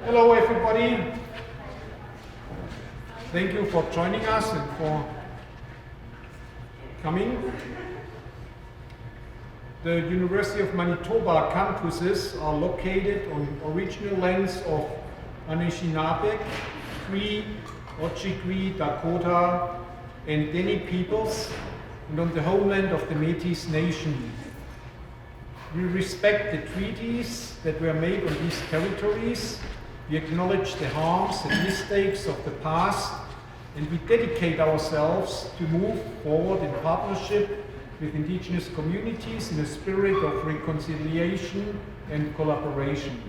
Hello everybody. Thank you for joining us and for coming. The University of Manitoba campuses are located on original lands of Anishinaabe, Cree, Ojibwe, Dakota, and Dene peoples, and on the homeland of the Métis Nation. We respect the treaties that were made on these territories. We acknowledge the harms and mistakes of the past, and we dedicate ourselves to move forward in partnership with Indigenous communities in a spirit of reconciliation and collaboration.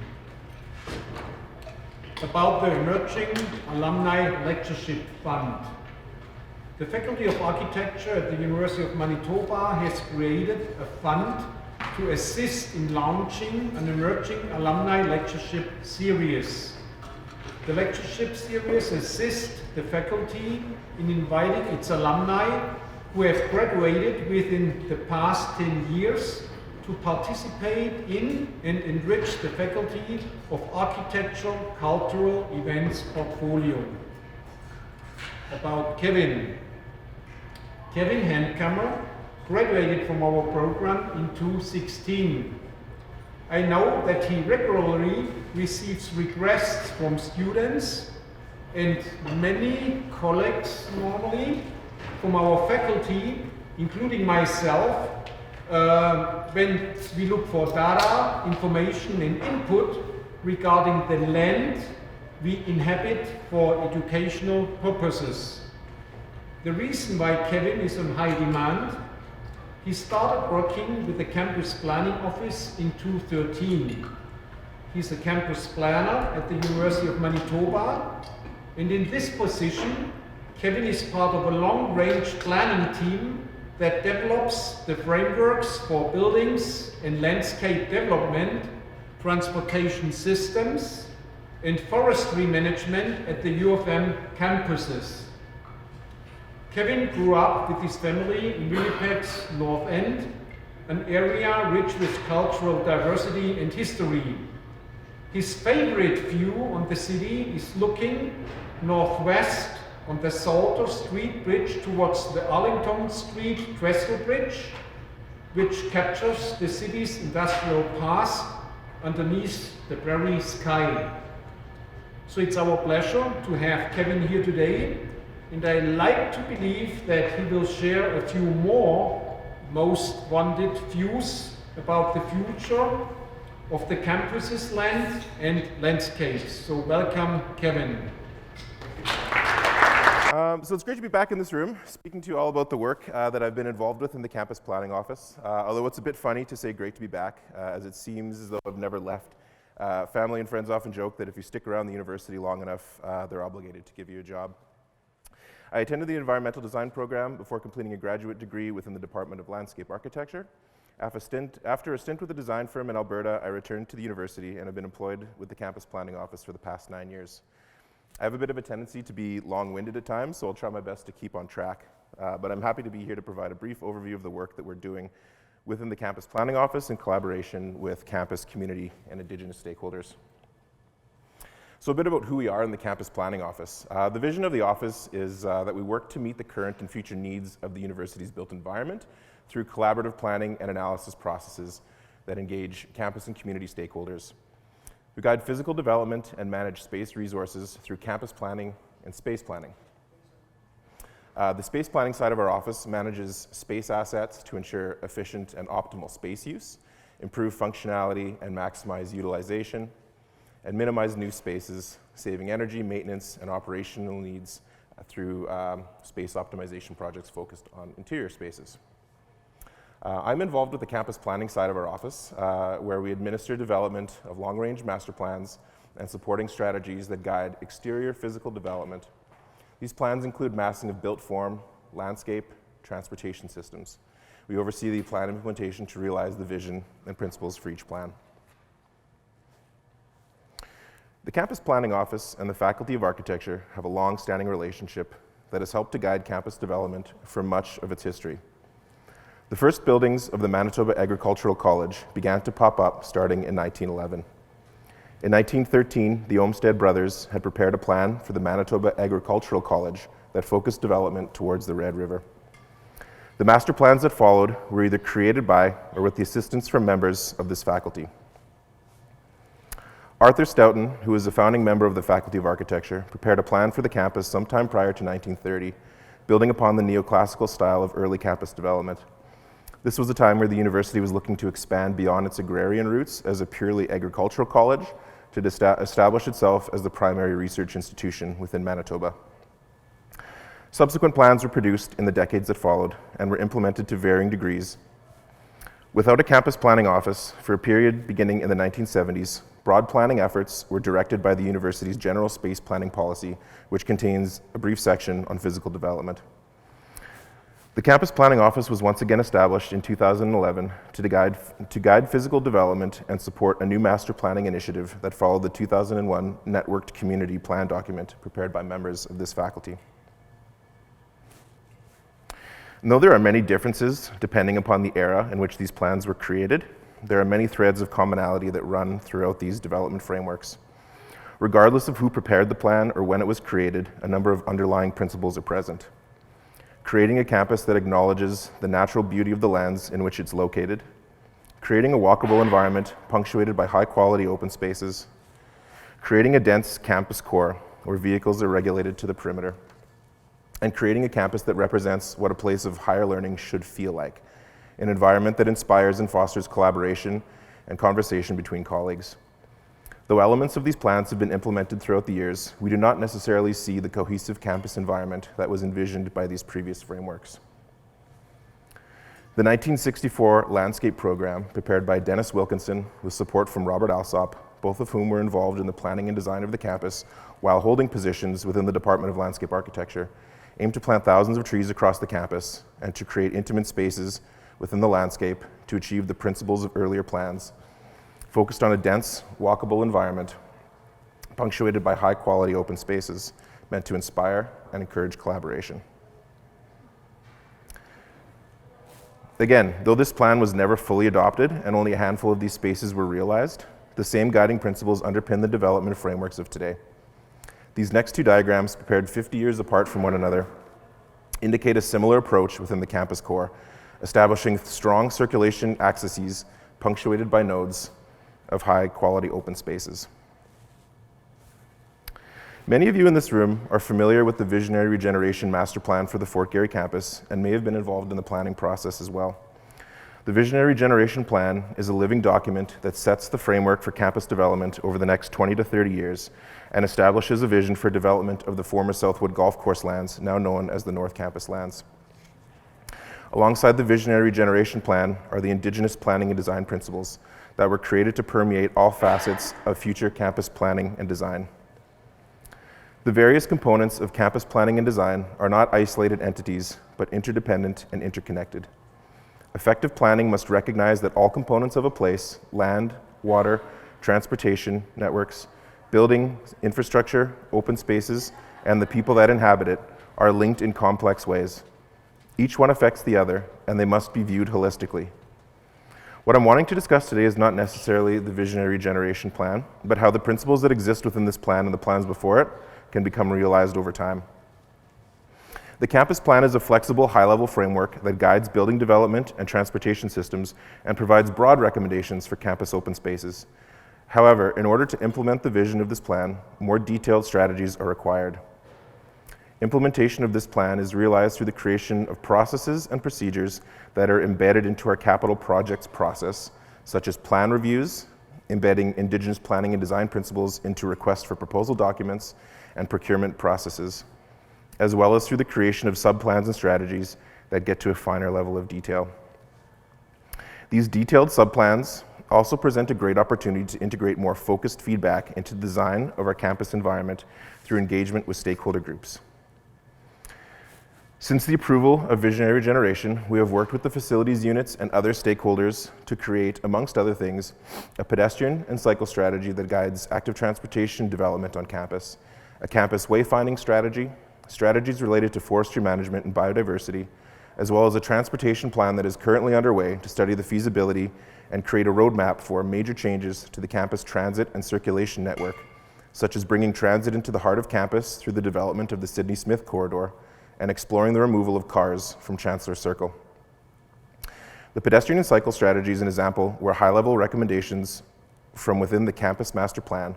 About the emerging Alumni Lectureship Fund. The Faculty of Architecture at the University of Manitoba has created a fund to assist in launching an emerging alumni lectureship series. The lectureship series assists the faculty in inviting its alumni who have graduated within the past 10 years to participate in and enrich the Faculty of Architecture Cultural Events portfolio. About Kevin. Kevin Handkamer graduated from our program in 2016. I know that he regularly receives requests from students and many colleagues normally from our faculty, including myself, when we look for data, information and input regarding the land we inhabit for educational purposes. The reason why Kevin is on high demand: he started working with the campus planning office in 2013. He's a campus planner at the University of Manitoba, and in this position, Kevin is part of a long-range planning team that develops the frameworks for buildings and landscape development, transportation systems, and forestry management at the U of M campuses. Kevin grew up with his family in Winnipeg's North End, an area rich with cultural diversity and history. His favorite view on the city is looking northwest on the Salter Street Bridge towards the Arlington Street Trestle Bridge, which captures the city's industrial past underneath the prairie sky. So it's our pleasure to have Kevin here today, and I like to believe that he will share a few more most wanted views about the future of the campus's land and landscapes. So welcome, Kevin. So it's great to be back in this room, speaking to you all about the work that I've been involved with in the campus planning office. Although it's a bit funny to say great to be back, as it seems as though I've never left. Family and friends often joke that if you stick around the university long enough, they're obligated to give you a job. I attended the environmental design program before completing a graduate degree within the Department of Landscape Architecture. After a stint with a design firm in Alberta, I returned to the university and have been employed with the campus planning office for the past 9 years. I have a bit of a tendency to be long-winded at times, so I'll try my best to keep on track. But I'm happy to be here to provide a brief overview of the work that we're doing within the campus planning office in collaboration with campus, community, and Indigenous stakeholders. So a bit about who we are in the campus planning office. The vision of the office is that we work to meet the current and future needs of the university's built environment through collaborative planning and analysis processes that engage campus and community stakeholders. We guide physical development and manage space resources through campus planning and space planning. The space planning side of our office manages space assets to ensure efficient and optimal space use, improve functionality and maximize utilization, and minimize new spaces, saving energy, maintenance, and operational needs through space optimization projects focused on interior spaces. I'm involved with the campus planning side of our office, where we administer development of long-range master plans and supporting strategies that guide exterior physical development. These plans include massing of built form, landscape, transportation systems. We oversee the plan implementation to realize the vision and principles for each plan. The Campus Planning Office and the Faculty of Architecture have a long-standing relationship that has helped to guide campus development for much of its history. The first buildings of the Manitoba Agricultural College began to pop up starting in 1911. In 1913, the Olmsted brothers had prepared a plan for the Manitoba Agricultural College that focused development towards the Red River. The master plans that followed were either created by or with the assistance from members of this faculty. Arthur Stoughton, who was a founding member of the Faculty of Architecture, prepared a plan for the campus sometime prior to 1930, building upon the neoclassical style of early campus development. This was a time where the university was looking to expand beyond its agrarian roots as a purely agricultural college to establish itself as the primary research institution within Manitoba. Subsequent plans were produced in the decades that followed and were implemented to varying degrees. Without a campus planning office, for a period beginning in the 1970s, broad planning efforts were directed by the university's general space planning policy, which contains a brief section on physical development. The campus planning office was once again established in 2011 to guide physical development and support a new master planning initiative that followed the 2001 networked community plan document prepared by members of this faculty. And though there are many differences depending upon the era in which these plans were created, there are many threads of commonality that run throughout these development frameworks. Regardless of who prepared the plan or when it was created, a number of underlying principles are present. Creating a campus that acknowledges the natural beauty of the lands in which it's located, creating a walkable environment punctuated by high-quality open spaces, creating a dense campus core where vehicles are regulated to the perimeter, and creating a campus that represents what a place of higher learning should feel like, an environment that inspires and fosters collaboration and conversation between colleagues. Though elements of these plans have been implemented throughout the years, we do not necessarily see the cohesive campus environment that was envisioned by these previous frameworks. The 1964 landscape program, prepared by Dennis Wilkinson with support from Robert Alsop, both of whom were involved in the planning and design of the campus while holding positions within the Department of Landscape Architecture, aimed to plant thousands of trees across the campus and to create intimate spaces within the landscape to achieve the principles of earlier plans, focused on a dense, walkable environment punctuated by high-quality open spaces meant to inspire and encourage collaboration. Again, though this plan was never fully adopted and only a handful of these spaces were realized, the same guiding principles underpin the development frameworks of today. These next two diagrams, prepared 50 years apart from one another, indicate a similar approach within the campus core, establishing strong circulation axes punctuated by nodes of high-quality open spaces. Many of you in this room are familiar with the Visionary Regeneration Master Plan for the Fort Garry campus and may have been involved in the planning process as well. The Visionary Regeneration Plan is a living document that sets the framework for campus development over the next 20 to 30 years and establishes a vision for development of the former Southwood Golf Course lands, now known as the North Campus lands. Alongside the Visionary Regeneration Plan are the Indigenous planning and design principles that were created to permeate all facets of future campus planning and design. The various components of campus planning and design are not isolated entities, but interdependent and interconnected. Effective planning must recognize that all components of a place, land, water, transportation networks, building, infrastructure, open spaces, and the people that inhabit it are linked in complex ways. Each one affects the other, and they must be viewed holistically. What I'm wanting to discuss today is not necessarily the Visionary Regeneration Plan, but how the principles that exist within this plan and the plans before it can become realized over time. The campus plan is a flexible, high-level framework that guides building development and transportation systems and provides broad recommendations for campus open spaces. However, in order to implement the vision of this plan, more detailed strategies are required. Implementation of this plan is realized through the creation of processes and procedures that are embedded into our capital projects process, such as plan reviews, embedding Indigenous planning and design principles into requests for proposal documents and procurement processes, as well as through the creation of subplans and strategies that get to a finer level of detail. These detailed subplans also present a great opportunity to integrate more focused feedback into the design of our campus environment through engagement with stakeholder groups. Since the approval of Visionary Regeneration, we have worked with the facilities units and other stakeholders to create, amongst other things, a pedestrian and cycle strategy that guides active transportation development on campus, a campus wayfinding strategy, strategies related to forestry management and biodiversity, as well as a transportation plan that is currently underway to study the feasibility and create a roadmap for major changes to the campus transit and circulation network, such as bringing transit into the heart of campus through the development of the Sydney Smith corridor and exploring the removal of cars from Chancellor Circle. The pedestrian and cycle strategy is an example where high-level recommendations from within the campus master plan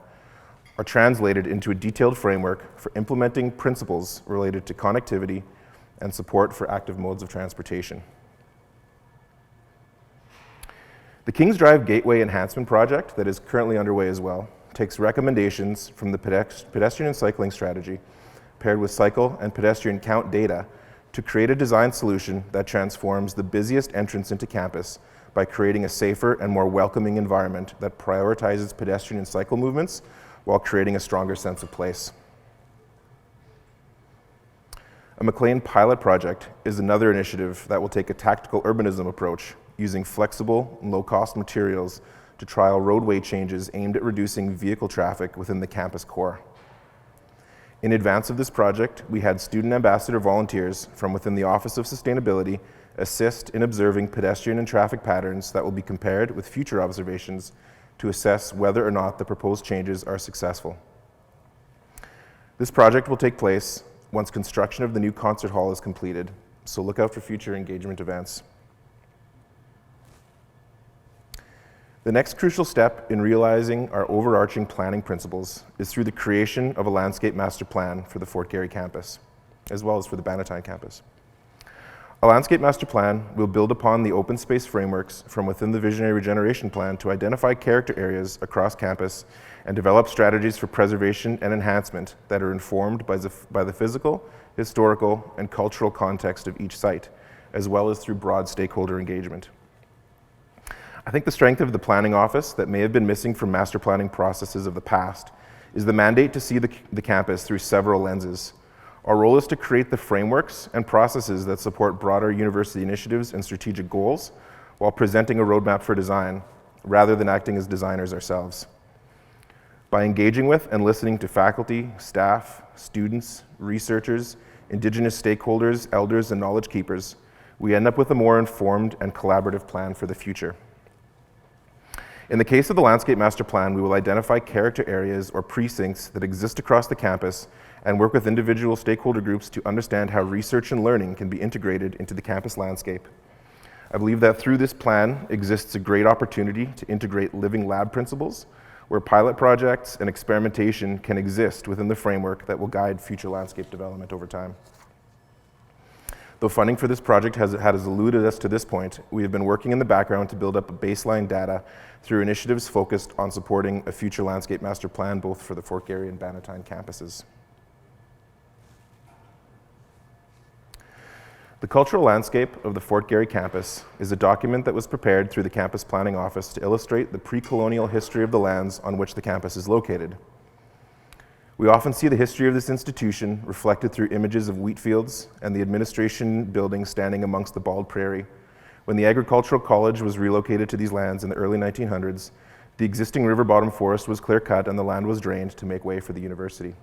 are translated into a detailed framework for implementing principles related to connectivity and support for active modes of transportation. The Kings Drive Gateway Enhancement project that is currently underway as well takes recommendations from the pedestrian and cycling strategy paired with cycle and pedestrian count data to create a design solution that transforms the busiest entrance into campus by creating a safer and more welcoming environment that prioritizes pedestrian and cycle movements while creating a stronger sense of place. A McLean pilot project is another initiative that will take a tactical urbanism approach using flexible and low-cost materials to trial roadway changes aimed at reducing vehicle traffic within the campus core. In advance of this project, we had student ambassador volunteers from within the Office of Sustainability assist in observing pedestrian and traffic patterns that will be compared with future observations to assess whether or not the proposed changes are successful. This project will take place once construction of the new concert hall is completed, so look out for future engagement events. The next crucial step in realizing our overarching planning principles is through the creation of a landscape master plan for the Fort Garry campus, as well as for the Bannatyne campus. A landscape master plan will build upon the open space frameworks from within the visionary regeneration plan to identify character areas across campus and develop strategies for preservation and enhancement that are informed by the physical, historical, and cultural context of each site, as well as through broad stakeholder engagement. I think the strength of the planning office that may have been missing from master planning processes of the past is the mandate to see the campus through several lenses. Our role is to create the frameworks and processes that support broader university initiatives and strategic goals while presenting a roadmap for design, rather than acting as designers ourselves. By engaging with and listening to faculty, staff, students, researchers, Indigenous stakeholders, elders, and knowledge keepers, we end up with a more informed and collaborative plan for the future. In the case of the Landscape Master Plan, we will identify character areas or precincts that exist across the campus and work with individual stakeholder groups to understand how research and learning can be integrated into the campus landscape. I believe that through this plan exists a great opportunity to integrate living lab principles where pilot projects and experimentation can exist within the framework that will guide future landscape development over time. Though funding for this project has eluded us to this point, we have been working in the background to build up a baseline data through initiatives focused on supporting a future landscape master plan both for the Fort Garry and Bannatyne campuses. The cultural landscape of the Fort Garry campus is a document that was prepared through the campus planning office to illustrate the pre-colonial history of the lands on which the campus is located. We often see the history of this institution reflected through images of wheat fields and the administration building standing amongst the bald prairie. When the agricultural college was relocated to these lands in the early 1900s, the existing river bottom forest was clear-cut and the land was drained to make way for the university.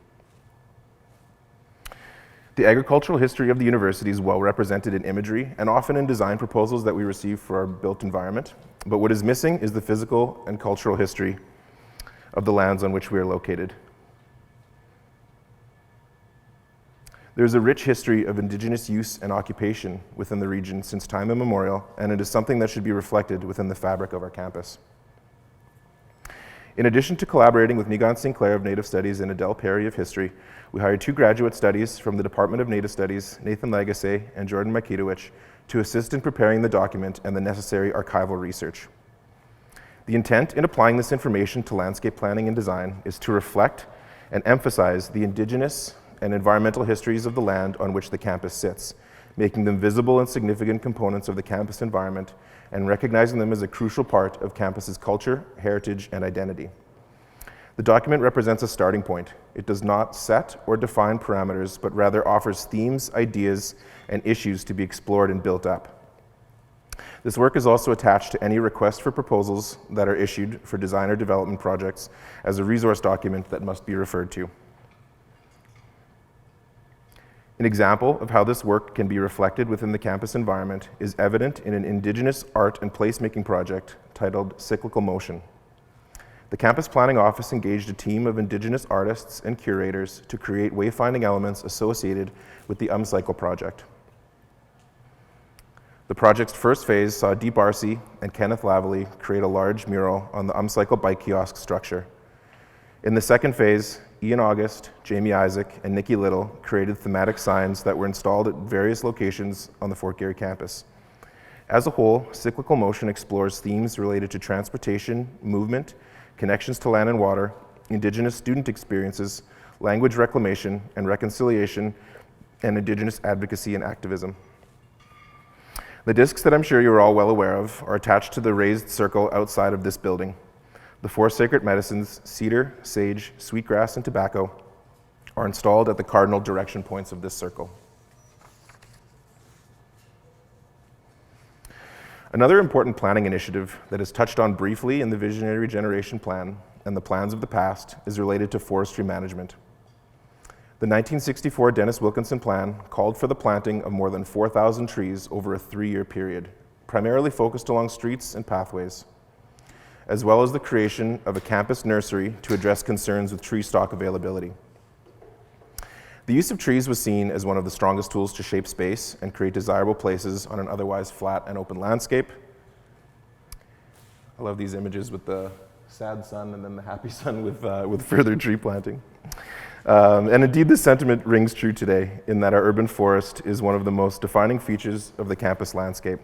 The agricultural history of the university is well represented in imagery and often in design proposals that we receive for our built environment, but what is missing is the physical and cultural history of the lands on which we are located. There's a rich history of Indigenous use and occupation within the region since time immemorial, and it is something that should be reflected within the fabric of our campus. In addition to collaborating with Nigan Sinclair of Native Studies and Adele Perry of History, we hired 2 graduate studies from the Department of Native Studies, Nathan Lagasse and Jordan Makitowicz, to assist in preparing the document and the necessary archival research. The intent in applying this information to landscape planning and design is to reflect and emphasize the Indigenous and environmental histories of the land on which the campus sits, making them visible and significant components of the campus environment and recognizing them as a crucial part of campus's culture, heritage, and identity. The document represents a starting point. It does not set or define parameters, but rather offers themes, ideas, and issues to be explored and built up. This work is also attached to any request for proposals that are issued for design or development projects as a resource document that must be referred to. An example of how this work can be reflected within the campus environment is evident in an Indigenous art and placemaking project titled Cyclical Motion. The campus planning office engaged a team of Indigenous artists and curators to create wayfinding elements associated with the Cycle project. The project's first phase saw Deep Arcee and Kenneth Lavallee create a large mural on the Cycle bike kiosk structure. In the second phase, Ian August, Jamie Isaac, and Nikki Little created thematic signs that were installed at various locations on the Fort Garry campus. As a whole, Cyclical Motion explores themes related to transportation, movement, connections to land and water, Indigenous student experiences, language reclamation and reconciliation, and Indigenous advocacy and activism. The discs that I'm sure you're all well aware of are attached to the raised circle outside of this building. The 4 sacred medicines, cedar, sage, sweetgrass, and tobacco, are installed at the cardinal direction points of this circle. Another important planning initiative that is touched on briefly in the Visionary Regeneration Plan and the plans of the past is related to forestry management. The 1964 Dennis Wilkinson Plan called for the planting of more than 4,000 trees over a 3-year period, primarily focused along streets and pathways, as well as the creation of a campus nursery to address concerns with tree stock availability. The use of trees was seen as one of the strongest tools to shape space and create desirable places on an otherwise flat and open landscape. I love these images with the sad sun and then the happy sun with further tree planting. And indeed, this sentiment rings true today in that our urban forest is one of the most defining features of the campus landscape,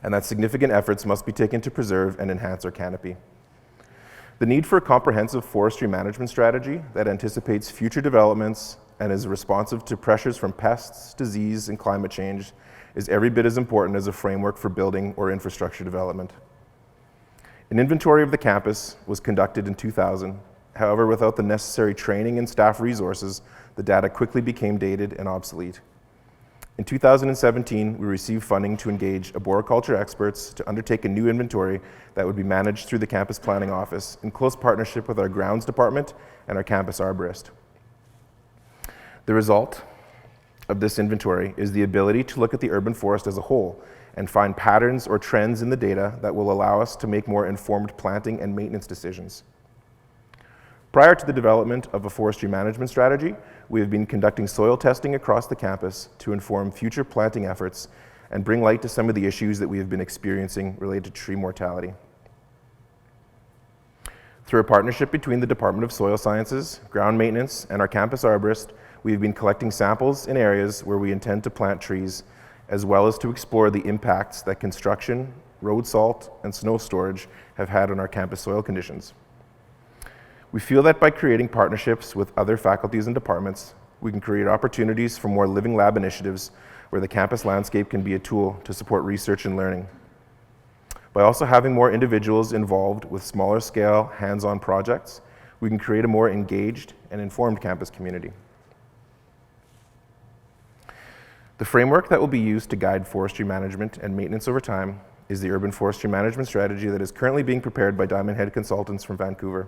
and that significant efforts must be taken to preserve and enhance our canopy. The need for a comprehensive forestry management strategy that anticipates future developments and is responsive to pressures from pests, disease, and climate change is every bit as important as a framework for building or infrastructure development. An inventory of the campus was conducted in 2000. However, without the necessary training and staff resources, the data quickly became dated and obsolete. In 2017, we received funding to engage arboriculture experts to undertake a new inventory that would be managed through the campus planning office in close partnership with our grounds department and our campus arborist. The result of this inventory is the ability to look at the urban forest as a whole and find patterns or trends in the data that will allow us to make more informed planting and maintenance decisions. Prior to the development of a forestry management strategy, we have been conducting soil testing across the campus to inform future planting efforts and bring light to some of the issues that we have been experiencing related to tree mortality. Through a partnership between the Department of Soil Sciences, Ground Maintenance, and our campus arborist, we have been collecting samples in areas where we intend to plant trees, as well as to explore the impacts that construction, road salt, and snow storage have had on our campus soil conditions. We feel that by creating partnerships with other faculties and departments, we can create opportunities for more living lab initiatives where the campus landscape can be a tool to support research and learning. By also having more individuals involved with smaller scale, hands-on projects, we can create a more engaged and informed campus community. The framework that will be used to guide forestry management and maintenance over time is the Urban Forestry Management Strategy that is currently being prepared by Diamond Head Consultants from Vancouver.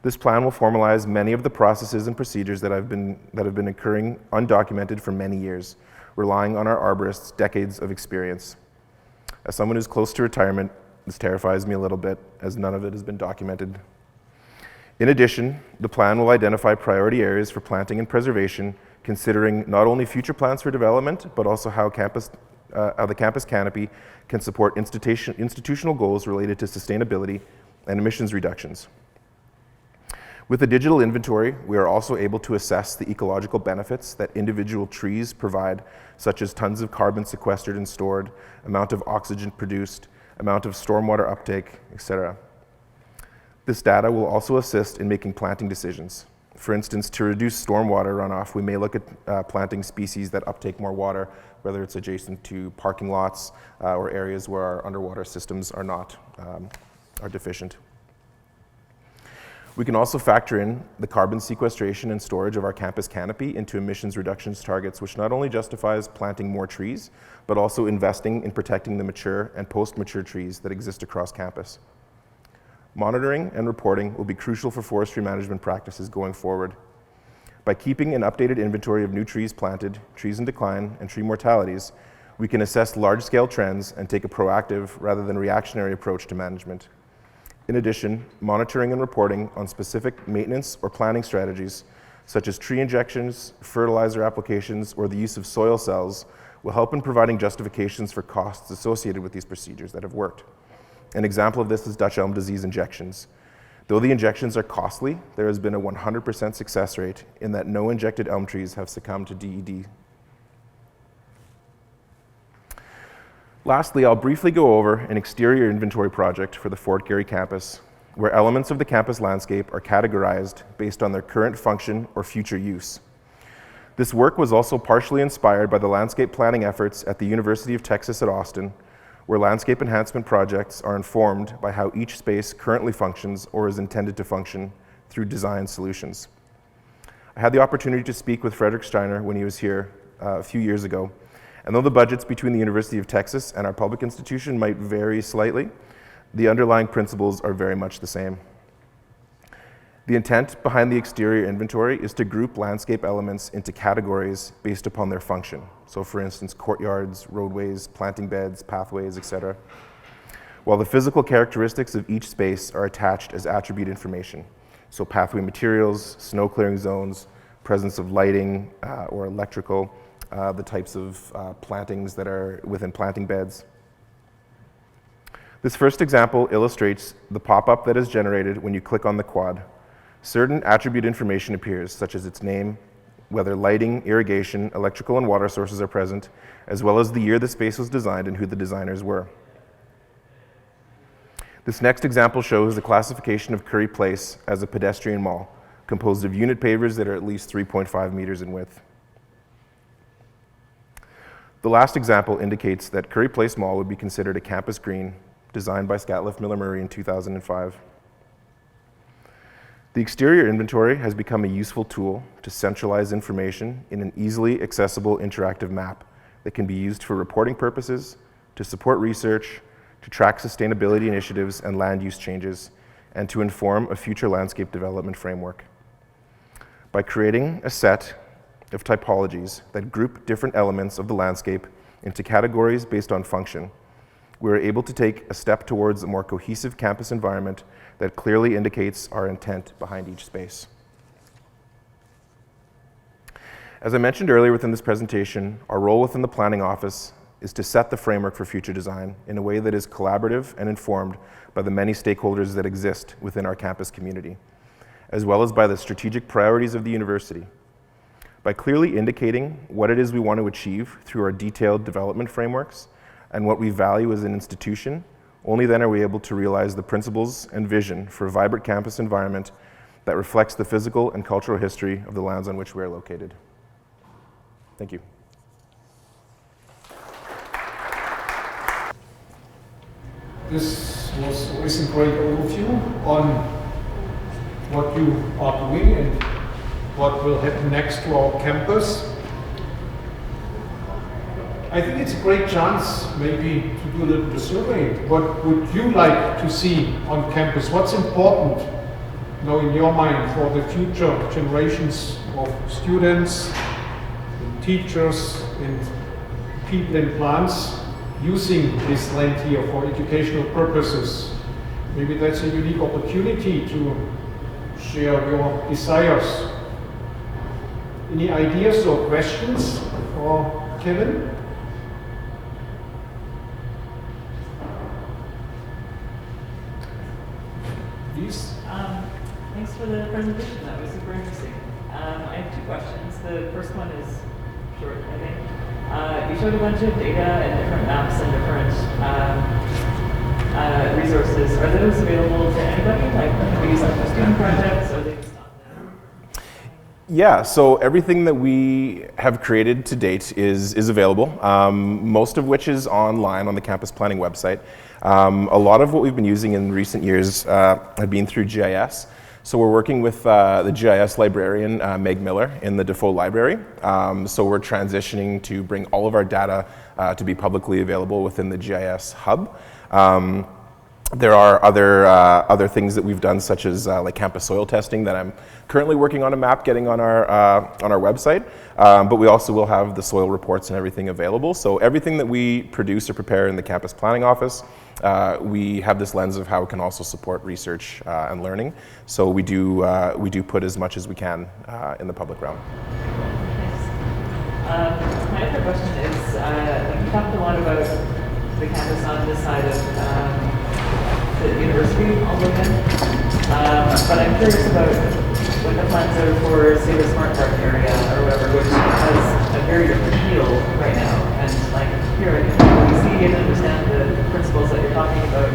This plan will formalize many of the processes and procedures that have been occurring undocumented for many years, relying on our arborists' decades of experience. As someone who's close to retirement, this terrifies me a little bit, as none of it has been documented. In addition, the plan will identify priority areas for planting and preservation, considering not only future plans for development, but also how the campus canopy can support institutional goals related to sustainability and emissions reductions. With a digital inventory, we are also able to assess the ecological benefits that individual trees provide, such as tons of carbon sequestered and stored, amount of oxygen produced, amount of stormwater uptake, etc. This data will also assist in making planting decisions. For instance, to reduce stormwater runoff, we may look at planting species that uptake more water, whether it's adjacent to parking lots or areas where our underwater systems are deficient. We can also factor in the carbon sequestration and storage of our campus canopy into emissions reductions targets, which not only justifies planting more trees, but also investing in protecting the mature and post-mature trees that exist across campus. Monitoring and reporting will be crucial for forestry management practices going forward. By keeping an updated inventory of new trees planted, trees in decline, and tree mortalities, we can assess large-scale trends and take a proactive rather than reactionary approach to management. In addition, monitoring and reporting on specific maintenance or planning strategies, such as tree injections, fertilizer applications, or the use of soil cells, will help in providing justifications for costs associated with these procedures that have worked. An example of this is Dutch elm disease injections. Though the injections are costly, there has been a 100% success rate in that no injected elm trees have succumbed to DED. Lastly, I'll briefly go over an exterior inventory project for the Fort Garry campus, where elements of the campus landscape are categorized based on their current function or future use. This work was also partially inspired by the landscape planning efforts at the University of Texas at Austin, where landscape enhancement projects are informed by how each space currently functions or is intended to function through design solutions. I had the opportunity to speak with Frederick Steiner when he was here a few years ago, and though the budgets between the University of Texas and our public institution might vary slightly, the underlying principles are very much the same. The intent behind the exterior inventory is to group landscape elements into categories based upon their function. So for instance, courtyards, roadways, planting beds, pathways, etc. While the physical characteristics of each space are attached as attribute information. So pathway materials, snow clearing zones, presence of lighting or electrical, the types of plantings that are within planting beds. This first example illustrates the pop-up that is generated when you click on the quad. Certain attribute information appears, such as its name, whether lighting, irrigation, electrical, and water sources are present, as well as the year the space was designed and who the designers were. This next example shows the classification of Curry Place as a pedestrian mall, composed of unit pavers that are at least 3.5 meters in width. The last example indicates that Curry Place Mall would be considered a campus green, designed by Scatliff Miller Murray in 2005. The exterior inventory has become a useful tool to centralize information in an easily accessible interactive map that can be used for reporting purposes, to support research, to track sustainability initiatives and land use changes, and to inform a future landscape development framework. By creating a set of typologies that group different elements of the landscape into categories based on function, we are able to take a step towards a more cohesive campus environment that clearly indicates our intent behind each space. As I mentioned earlier within this presentation, our role within the planning office is to set the framework for future design in a way that is collaborative and informed by the many stakeholders that exist within our campus community, as well as by the strategic priorities of the university. By clearly indicating what it is we want to achieve through our detailed development frameworks and what we value as an institution, only then are we able to realize the principles and vision for a vibrant campus environment that reflects the physical and cultural history of the lands on which we are located. Thank you. This was always a great overview on what you are doing and what will happen next to our campus. I think it's a great chance maybe to do a little survey. What would you like to see on campus? What's important, in your mind for the future generations of students, and teachers, and people in plants using this land here for educational purposes? Maybe that's a unique opportunity to share your desires. Any ideas or questions for Kevin? Please. Thanks for the presentation. That was super interesting. I have two questions. The first one is short, I think. You showed a bunch of data and different maps and different resources. Are those available to anybody? Like, can we use them for student projects, or are they just on them? Yeah, so everything that we have created to date is available, most of which is online on the campus planning website. A lot of what we've been using in recent years have been through GIS. So we're working with the GIS librarian, Meg Miller, in the Defoe Library. So we're transitioning to bring all of our data to be publicly available within the GIS hub. There are other things that we've done, such as like campus soil testing that I'm currently working on a map getting on our website. But we also will have the soil reports and everything available. So everything that we produce or prepare in the campus planning office, we have this lens of how it can also support research and learning. So we do put as much as we can in the public realm. My other question is, you talked a lot about the campus on this side of the university, all the way in. But I'm curious about what the plans are for, say, the Smart Park area or whatever, which has a very different feel right now. And like here, I can really see and understand the principles that you're talking about.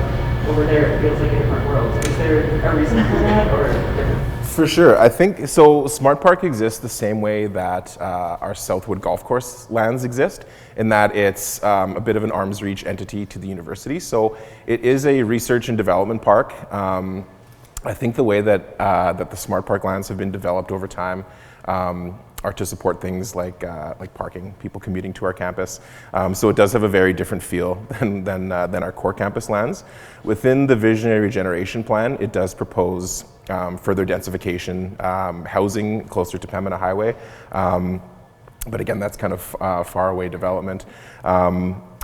Over there, it feels like a different world. Is there a reason for that, or different? For sure. I think so. Smart Park exists the same way that our Southwood Golf Course lands exist, in that it's a bit of an arm's reach entity to the university. So it is a research and development park. I think the way that that the Smart Park lands have been developed over time are to support things like parking, people commuting to our campus. So it does have a very different feel than our core campus lands. Within the Visionary Regeneration Plan, it does propose further densification, housing closer to Pembina Highway. But again, that's kind of far away development.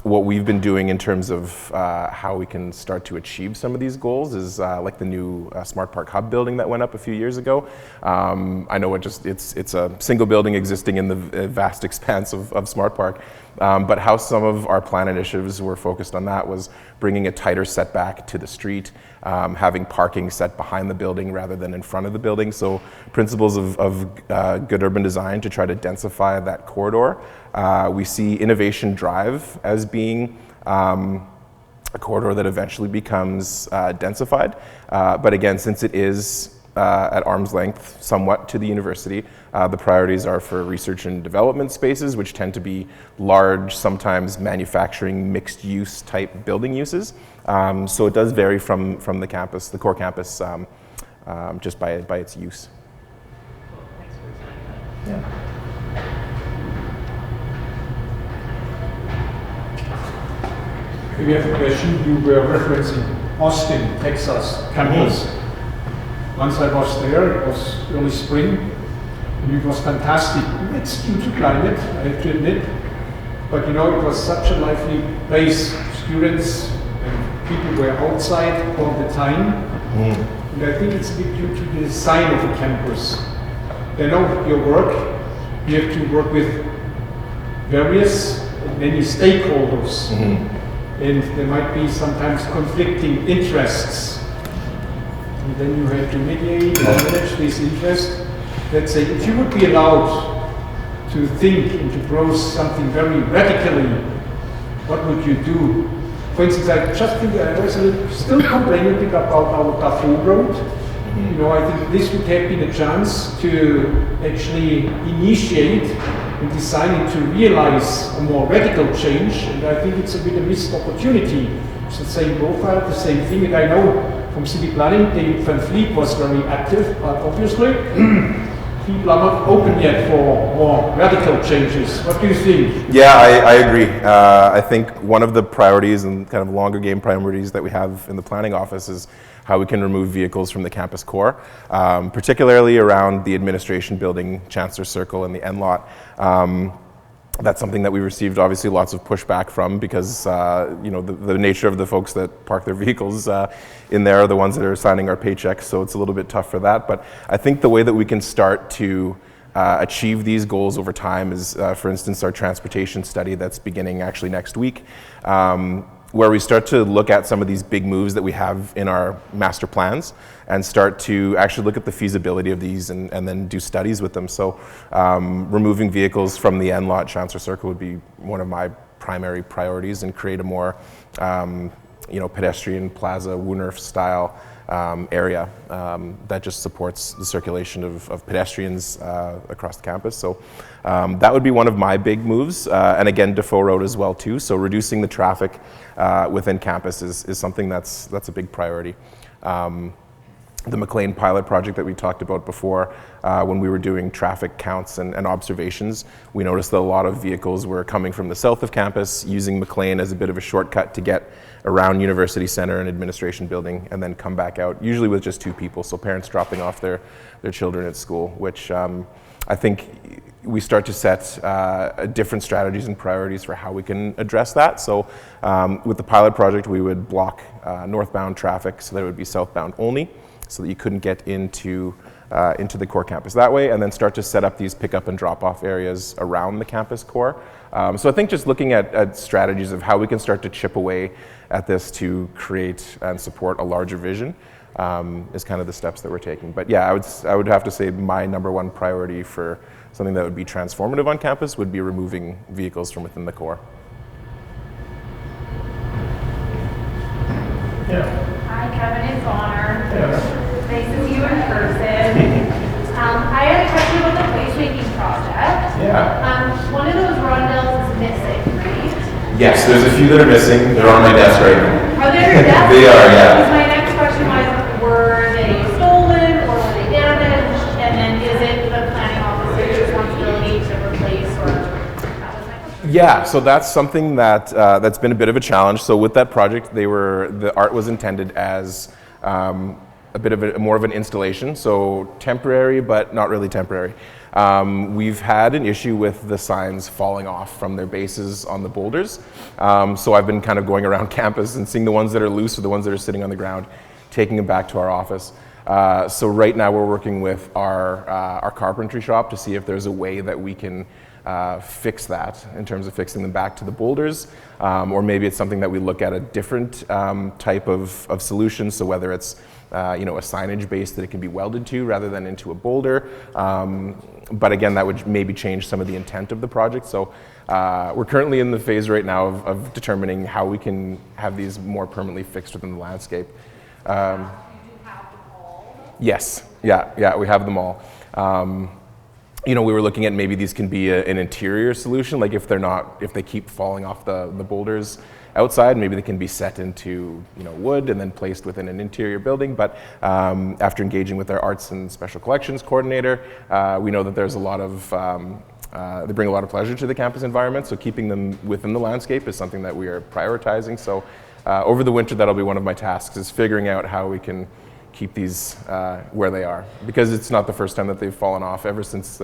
What we've been doing in terms of how we can start to achieve some of these goals is like the new Smart Park Hub building that went up a few years ago. I know it's a single building existing in the vast expanse of Smart Park, but how some of our plan initiatives were focused on that was bringing a tighter setback to the street, having parking set behind the building rather than in front of the building. So principles of good urban design to try to densify that corridor. We see Innovation Drive as being a corridor that eventually becomes densified. But again, since it is at arm's length somewhat to the university, the priorities are for research and development spaces, which tend to be large, sometimes manufacturing, mixed use type building uses. So it does vary from the campus, the core campus, just by its use. Well, thanks for explaining that. Yeah. We have a question. You were referencing Austin, Texas campus. Once I was there, it was early spring, and it was fantastic. It's due to climate, I have to admit. But you know, it was such a lively place. Students and people were outside all the time. And I think it's a bit due to the design of the campus. I know your work, you have to work with various, many stakeholders. And there might be sometimes conflicting interests. And then you have to mediate and manage these interests. Let's say, if you would be allowed to think and to propose something very radically, what would you do? For instance, I just think I was still complaining a bit about our Darfur road. You know, I think this would have been a chance to actually initiate and designing to realize a more radical change, and I think it's a bit of a missed opportunity. It's the same profile, the same thing, and I know from city planning, David Van Vliet was very active, but obviously people are not open yet for more radical changes. What do you think? Yeah, I agree. I think one of the priorities and kind of longer game priorities that we have in the planning office is how we can remove vehicles from the campus core, particularly around the administration building, Chancellor Circle, and the end lot. That's something that we received obviously lots of pushback from because you know, the nature of the folks that park their vehicles in there are the ones that are signing our paychecks, so it's a little bit tough for that. But I think the way that we can start to achieve these goals over time is, for instance, our transportation study that's beginning actually next week, where we start to look at some of these big moves that we have in our master plans and start to actually look at the feasibility of these and then do studies with them. So removing vehicles from the end lot, Chancellor Circle, would be one of my primary priorities, and create a more you know, pedestrian plaza, Woonerf style area that just supports the circulation of pedestrians across the campus. So that would be one of my big moves, and again, Defoe Road as well too. So reducing the traffic within campus is something that's a big priority. the McLean pilot project that we talked about before, when we were doing traffic counts and observations, we noticed that a lot of vehicles were coming from the south of campus, using McLean as a bit of a shortcut to get around University Center and Administration Building, and then come back out, usually with just 2 people, so parents dropping off their children at school, which I think we start to set different strategies and priorities for how we can address that. So with the pilot project, we would block northbound traffic so that it would be southbound only, so that you couldn't get into the core campus that way, and then start to set up these pick-up and drop-off areas around the campus core. So I think just looking at strategies of how we can start to chip away at this to create and support a larger vision is kind of the steps that we're taking. But yeah, I would have to say my #1 priority for something that would be transformative on campus would be removing vehicles from within the core. Yeah. Hi, Kevin, it's Honor. Yeah. Nice to see you in person. I had a question about the placemaking project. Yeah. One of those rondels is missing, right? Yes, there's a few that are missing. They're on my desk right now. Are they your desk? They are, yeah. Because my next question was, were they stolen or were they damaged? And then is it the planning officer's responsibility to replace, or that was my question? Yeah, so that's something that that's been a bit of a challenge. So with that project, the art was intended as a bit of more of an installation, so temporary, but not really temporary. We've had an issue with the signs falling off from their bases on the boulders. So I've been kind of going around campus and seeing the ones that are loose or the ones that are sitting on the ground, taking them back to our office. So right now we're working with our carpentry shop to see if there's a way that we can fix that in terms of fixing them back to the boulders, or maybe it's something that we look at a different type of solution. So whether it's a signage base that it can be welded to rather than into a boulder. But again, that would maybe change some of the intent of the project. So we're currently in the phase right now of determining how we can have these more permanently fixed within the landscape. You do have them all? Yes, yeah, we have them all. We were looking at maybe these can be an interior solution, like if they keep falling off the boulders outside, maybe they can be set into wood and then placed within an interior building. But after engaging with our arts and special collections coordinator, we know that there's a lot of they bring a lot of pleasure to the campus environment. So keeping them within the landscape is something that we are prioritizing. So over the winter, that'll be one of my tasks, is figuring out how we can keep these where they are, because it's not the first time that they've fallen off. Ever since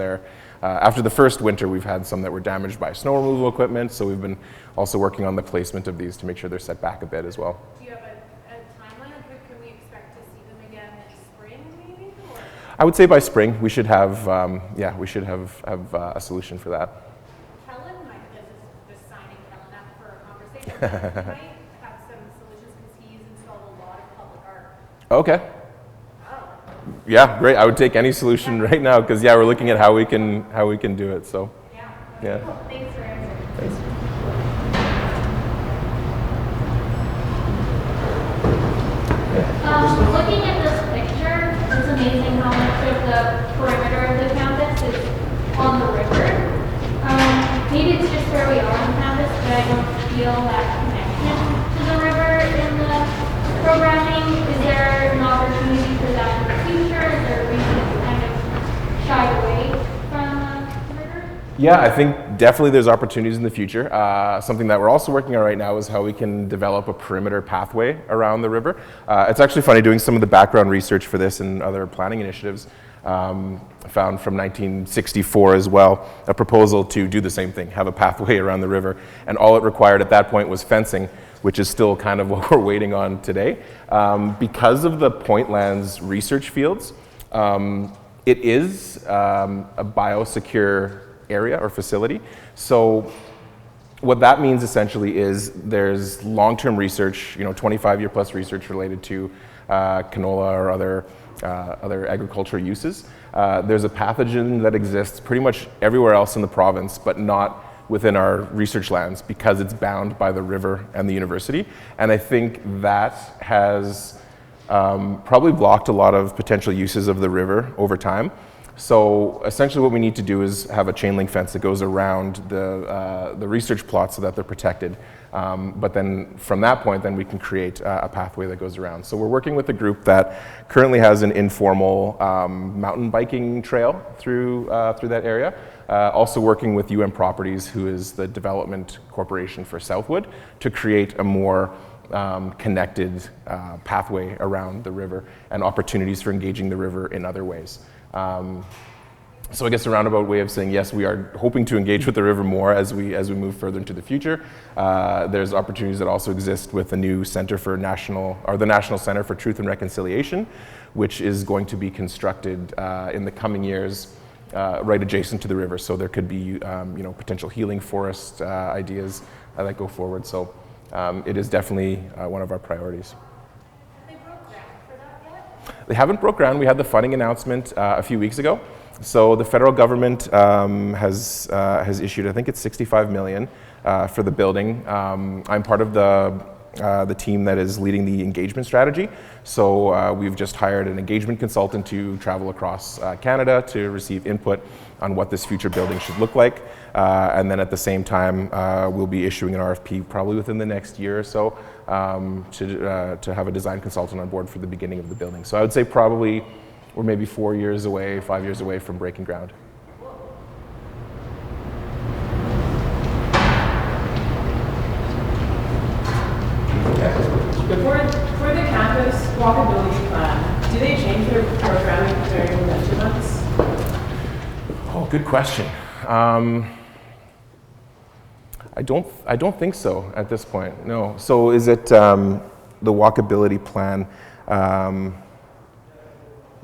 after the first winter, we've had some that were damaged by snow removal equipment, so we've been also working on the placement of these to make sure they're set back a bit as well. Do you have a timeline? Can we expect to see them again in spring, maybe? Or? I would say by spring we should have a solution for that. Helen, just signing Helen up for a conversation. He might have some solutions because he's installed a lot of public art. Okay. Yeah, great. I would take any solution right now, because we're looking at how we can do it. So yeah. Cool. Thanks for answering. Thanks. Looking at this picture, it's amazing how much of the perimeter of the campus is on the river. Maybe it's just where we are on campus, but I don't feel that connection to the river in the programming. Is there an opportunity for that in the future? Is there a reason to kind of shy away from the river? Yeah, I think definitely there's opportunities in the future. Something that we're also working on right now is how we can develop a perimeter pathway around the river. It's actually funny, doing some of the background research for this and other planning initiatives, found from 1964 as well, a proposal to do the same thing, have a pathway around the river. And all it required at that point was fencing, which is still kind of what we're waiting on today. Because of the Pointlands research fields, it is a biosecure area or facility. So what that means essentially is there's long-term research, 25-year plus research related to canola or other agricultural uses. There's a pathogen that exists pretty much everywhere else in the province, but not within our research lands, because it's bound by the river and the university. And I think that has probably blocked a lot of potential uses of the river over time. So essentially what we need to do is have a chain link fence that goes around the research plots so that they're protected. But then from that point, then we can create a pathway that goes around. So we're working with a group that currently has an informal mountain biking trail through that area. Also working with Properties, who is the development corporation for Southwood, to create a more connected pathway around the river and opportunities for engaging the river in other ways. So I guess a roundabout way of saying, yes, we are hoping to engage with the river more as we move further into the future. There's opportunities that also exist with the new Center for the National Center for Truth and Reconciliation, which is going to be constructed in the coming years right adjacent to the river. So there could be potential healing forest ideas that go forward. So it is definitely one of our priorities. Have they broke ground for that yet? They haven't broke ground. We had the funding announcement a few weeks ago. So the federal government has issued, I think it's $65 million for the building. I'm part of the team that is leading the engagement strategy. So we've just hired an engagement consultant to travel across Canada to receive input on what this future building should look like. And then at the same time, we'll be issuing an RFP probably within the next year or so to have a design consultant on board for the beginning of the building. So I would say probably we're maybe 4 years away, 5 years away from breaking ground. For the campus walkability plan, do they change their programming during the winter months? Oh, good question. I don't think so at this point. No. So is it the walkability plan?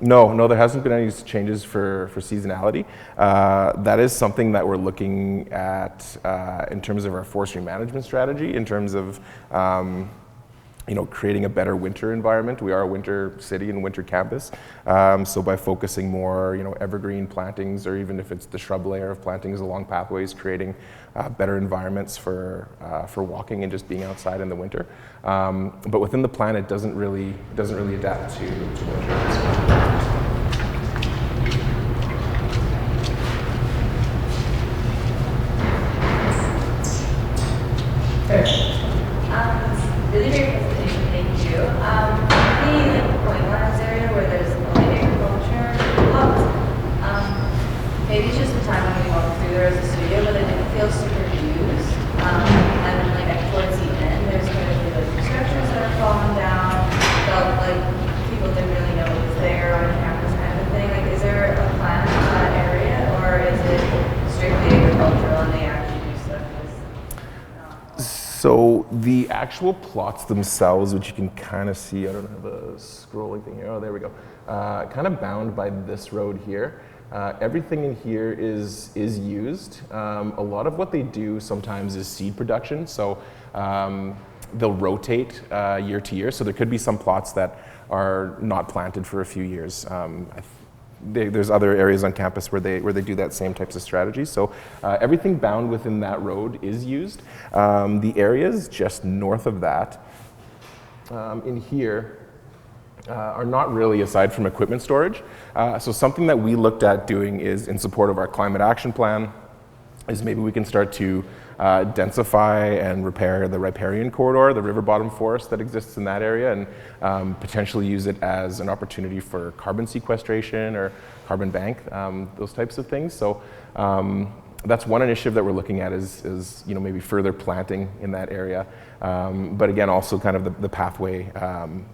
No, there hasn't been any changes for seasonality. That is something that we're looking at in terms of our forestry management strategy, in terms of creating a better winter environment. We are a winter city and winter campus, so by focusing more, evergreen plantings, or even if it's the shrub layer of plantings along pathways, creating better environments for walking and just being outside in the winter. But within the plan, it doesn't really adapt to winter. Really great presentation, thank you. The Pointlands area where there's only agriculture, maybe it's just the time when we walked through there as a studio, but it didn't feel super used. And then towards the end, there's going to be structures that are falling down, felt like people didn't really know what was there on campus kind of thing. Is there a plan for that area, or is it strictly agricultural and they actually do stuff? So the actual plots themselves, which you can kind of see, I don't have a scrolling thing here. Oh, there we go. Kind of bound by this road here. Everything in here is used. A lot of what they do sometimes is seed production. So they'll rotate year to year. So there could be some plots that are not planted for a few years. There's other areas on campus where they do that same types of strategies. So everything bound within that road is used. The areas just north of that, in here, are not really, aside from equipment storage. So something that we looked at doing is, in support of our climate action plan, is maybe we can start to densify and repair the riparian corridor, the river bottom forest that exists in that area, and potentially use it as an opportunity for carbon sequestration or carbon bank, those types of things. So that's one initiative that we're looking at is maybe further planting in that area. But again, also kind of the pathway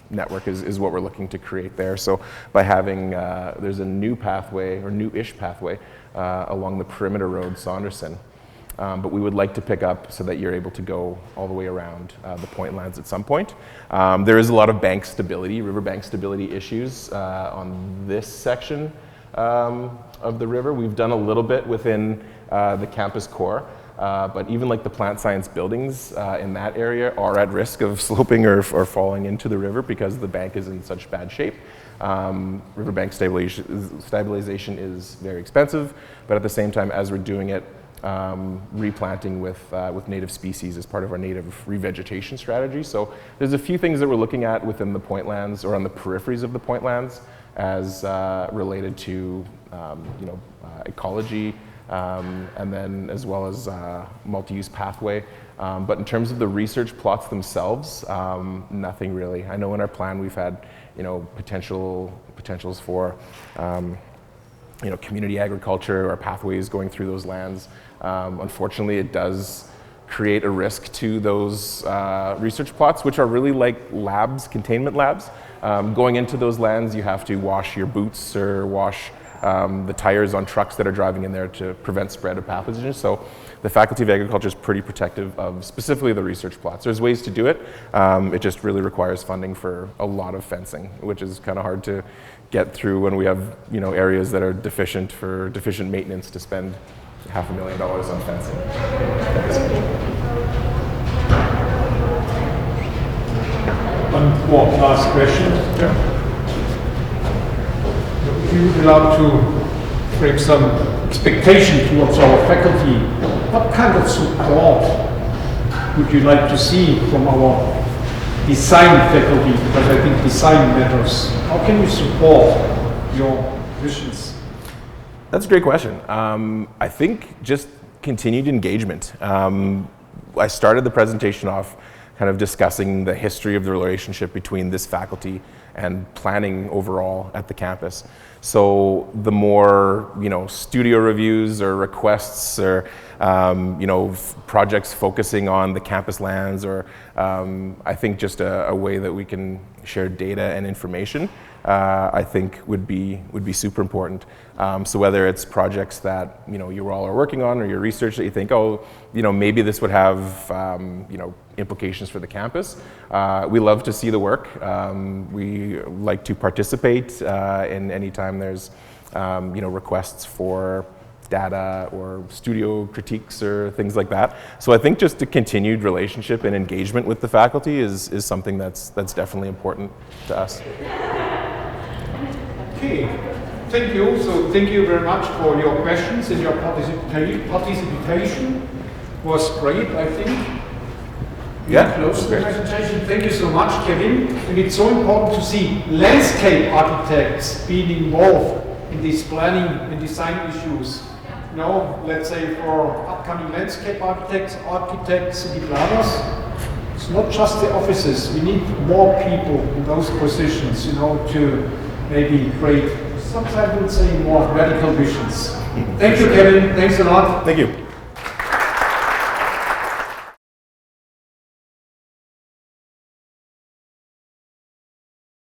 network is what we're looking to create there. So by having, there's a new pathway, or new-ish pathway, along the perimeter road, Saunderson. But we would like to pick up so that you're able to go all the way around the Pointlands at some point. There is a lot of bank stability, riverbank stability issues on this section of the river. We've done a little bit within the campus core, but even like the plant science buildings in that area are at risk of sloping or falling into the river because the bank is in such bad shape. Riverbank stabilization is very expensive, but at the same time, as we're doing it, replanting with native species as part of our native revegetation strategy. So there's a few things that we're looking at within the Pointlands, or on the peripheries of the Pointlands, as related to ecology, and then as well as multi-use pathway. But in terms of the research plots themselves, nothing really. I know in our plan we've had, potentials for, community agriculture or pathways going through those lands. Unfortunately, it does create a risk to those research plots, which are really like labs, containment labs. Going into those lands, you have to wash your boots or wash the tires on trucks that are driving in there to prevent spread of pathogens. So the Faculty of Agriculture is pretty protective of specifically the research plots. There's ways to do it. It just really requires funding for a lot of fencing, which is kind of hard to get through when we have areas that are deficient for deficient maintenance to spend $500,000 on fencing. One more last question. If you would allow to frame some expectation towards our faculty, what kind of support would you like to see from our design faculty? Because I think design matters. How can you support your visions? That's a great question. I think just continued engagement. I started the presentation off kind of discussing the history of the relationship between this faculty and planning overall at the campus. So the more, studio reviews or requests or, projects focusing on the campus lands, or I think just a way that we can share data and information, I think would be super important. So whether it's projects that, you all are working on, or your research that you think, maybe this would have, implications for the campus. We love to see the work. We like to participate in any time there's, requests for data or studio critiques or things like that. So I think just a continued relationship and engagement with the faculty is something that's definitely important to us. Okay, thank you. So thank you very much for your questions and your participation. Was great, I think. Yeah, close the presentation. Thank you so much, Kevin. And it's so important to see landscape architects being involved in these planning and design issues. Let's say for upcoming landscape architects, city planners, it's not just the offices. We need more people in those positions, to maybe create, sometimes I would say, more radical visions. Thank you, Kevin. Thanks a lot. Thank you.